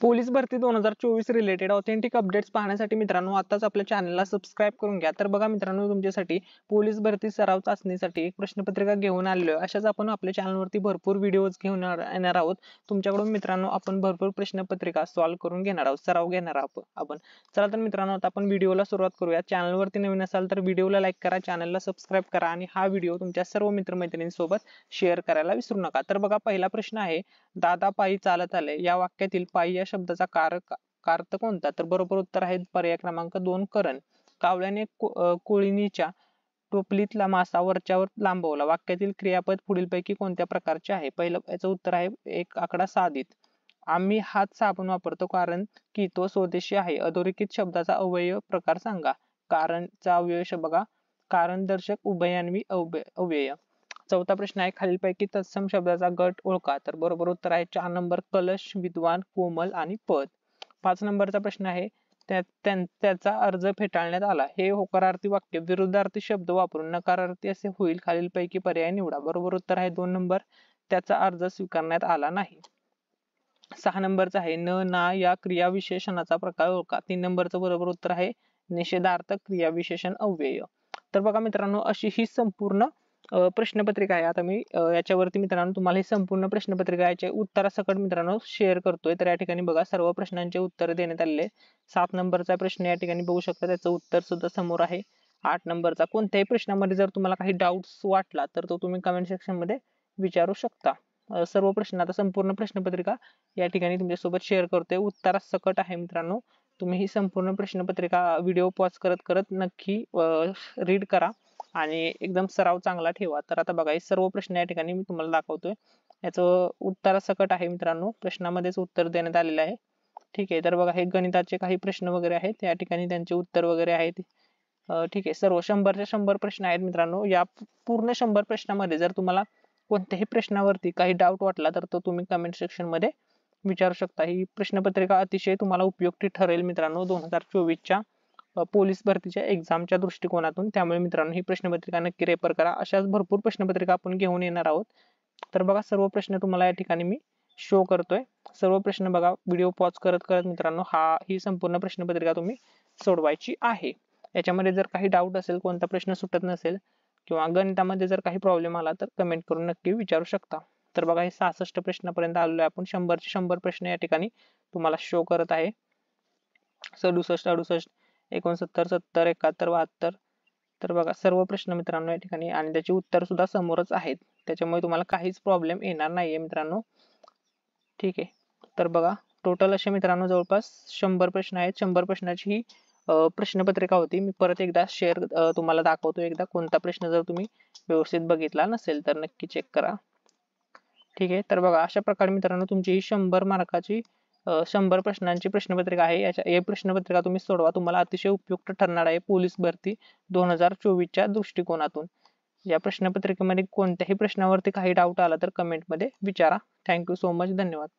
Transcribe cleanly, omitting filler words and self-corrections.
Police भरती 2024 related authentic updates पाहण्यासाठी मित्रांनो आताच आपल्या चॅनलला सबस्क्राईब करून घ्या। तर बघा मित्रांनो, तुमच्यासाठी पोलीस भरती सराव चाचणीसाठी एक प्रश्नपत्रिका घेऊन आलेलो आहे। अशाच आपण आपल्या चॅनलवरती भरपूर व्हिडिओज घेऊन येणार आहोत। तुमच्याकडून मित्रांनो आपण भरपूर प्रश्नपत्रिका सॉल्व्ह करून घेणार आहोत, सराव घेणार आहोत आपण। चला तर मित्रांनो, आता आपण व्हिडिओला सुरुवात करूया। चॅनलवरती नवीन असाल तर व्हिडिओला लाईक करा, चॅनलला सबस्क्राईब करा आणि हा व्हिडिओ तुमच्या सर्व मित्रमैत्रिणींसोबत शेअर करायला विसरू नका। तर बघा, पहिला प्रश्न आहे, दादा पायी चालत आले या वाक्यातील पायी या शब्दाचा कारक कोणता? तर बरोबर उत्तर आहे पर्याय क्रमांक 2 करण। कावळ्याने कोळीणीच्या टोपलीतला मासा वरच्यावर लांबवला। वाक्यातील क्रियापद पुढीलपैकी कोणत्या प्रकारचे आहे? पहिलं याचं उत्तर आहे एक आकडा साधित। आम्ही हात साबण वापरतो कारण की तो स्वदेशी आहे। अधोरेखित शब्दाचा अवयव प्रकार सांगा। कारणचा अवयव बघा, कारण दर्शक उभयान्वी अव्यय। चौथा प्रश्न आहे, खालीलपैकी तत्सम शब्दाचा गट ओळखा। तर बरोबर उत्तर आहे 4 नंबर कलश, विद्वान, कोमल आणि पद। 5 नंबरचा प्रश्न आहे, त्याचा अर्ज फेटाळण्यात आला। हे होकारार्थी वाक्य विरुद्धार्थी शब्द वापरून नकारार्थी असे होईल। खालीलपैकी पर्याय निवडा। बरोबर उत्तर आहे 2 नंबर, त्याचा अर्ज स्वीकारण्यात आला नाही। 6 नंबरचा आहे, न ना या क्रियाविशेषणाचा प्रकार ओळखा। 3 नंबरचं बरोबर उत्तर आहे निषेधार्थक क्रियाविशेषण अव्यय। तर बघा मित्रांनो, अशी ही संपूर्ण प्रश्नपत्रिका आहे। आता मी याच्यावरती मित्रांनो तुम्हाला ही संपूर्ण प्रश्नपत्रिका याच्या उत्तरासकट मित्रांनो शेअर करतोय। तर या ठिकाणी बघा, सर्व प्रश्नांचे उत्तर देण्यात आलेले। 7 नंबरचा प्रश्न या ठिकाणी बघू शकता, त्याचं उत्तर सुद्धा समोर आहे। 8 नंबरचा, कोणत्याही प्रश्नामध्ये जर तुम्हाला काही डाऊट्स वाटला तर तो तुम्ही कमेंट सेक्शन मध्ये विचारू शकता। सर्व प्रश्न, आता संपूर्ण प्रश्नपत्रिका या ठिकाणी तुमच्यासोबत शेअर करतोय, उत्तरासकट आहे मित्रांनो। तुम्ही ही संपूर्ण प्रश्नपत्रिका व्हिडिओ पॉज करत करत नक्की रीड करा आणि एकदम सराव चांगला ठेवा। तर आता बघा, हे सर्व प्रश्न या ठिकाणी मी तुम्हाला दाखवतोय, याचं उत्तरासकट आहे मित्रांनो, प्रश्नामध्येच उत्तर देण्यात आलेलं आहे। ठीक आहे, तर बघा, हे गणिताचे काही प्रश्न वगैरे आहेत, या ठिकाणी त्यांचे उत्तर वगैरे आहेत। ठीक आहे, सर्व 100च्या 100 प्रश्न आहेत मित्रांनो। या पूर्ण 100 प्रश्नामध्ये जर तुम्हाला कोणत्याही प्रश्नावरती काही डाऊट वाटला तर तो तुम्ही कमेंट सेक्शन मध्ये विचारू शकता। ही प्रश्नपत्रिका अतिशय तुम्हाला उपयुक्त ठरेल मित्रांनो 2024च्या पोलीस भरतीच्या एक्झामच्या दृष्टिकोनातून। त्यामुळे मित्रांनो, ही प्रश्नपत्रिका नक्की रेफर करा। अशाच भरपूर प्रश्नपत्रिका आपण घेऊन येणार आहोत। तर बघा, सर्व प्रश्न तुम्हाला या ठिकाणी मी शो करतोय। सर्व प्रश्न बघा, व्हिडिओ पॉज करत करत मित्रांनो ही संपूर्ण प्रश्नपत्रिका तुम्ही सोडवायची आहे। याच्यामध्ये जर काही डाऊट असेल, कोणता प्रश्न सुटत नसेल किंवा गणितामध्ये जर काही प्रॉब्लेम आला तर कमेंट करून नक्की विचारू शकता। तर बघा, हे 66 प्रश्नापर्यंत आलेलो आहे आपण। 100चे 100 प्रश्न या ठिकाणी तुम्हाला शो करत आहे। 67, 68, 69, 70, 71, 72। तर बघा, सर्व प्रश्न मित्रांनो या ठिकाणी आणि त्याची उत्तर सुद्धा समोरच आहेत, त्याच्यामुळे तुम्हाला काहीच प्रॉब्लेम येणार नाहीये मित्रांनो। ठीक आहे, तर बघा, टोटल असे मित्रांनो जवळपास 100 प्रश्न आहेत। 100 प्रश्नाची ही प्रश्नपत्रिका होती। मी परत एकदा तुम्हाला दाखवतो, एकदा कोणता प्रश्न जर तुम्ही व्यवस्थित बघितला नसेल तर नक्की चेक करा। ठीक आहे, तर बघा, अशा प्रकारे मित्रांनो तुमची ही 100 मार्काची 100 प्रश्नांची प्रश्नपत्रिका आहे। ही प्रश्नपत्रिका तुम्ही सोडवा, तुम्हाला अतिशय उपयुक्त ठरणार आहे पोलीस भरती 2024च्या दृष्टिकोनातून। या प्रश्नपत्रिकेमध्ये कोणत्याही प्रश्नावरती काही डाऊट आला तर कमेंट मध्ये विचारा। थँक्यू सो मच, धन्यवाद।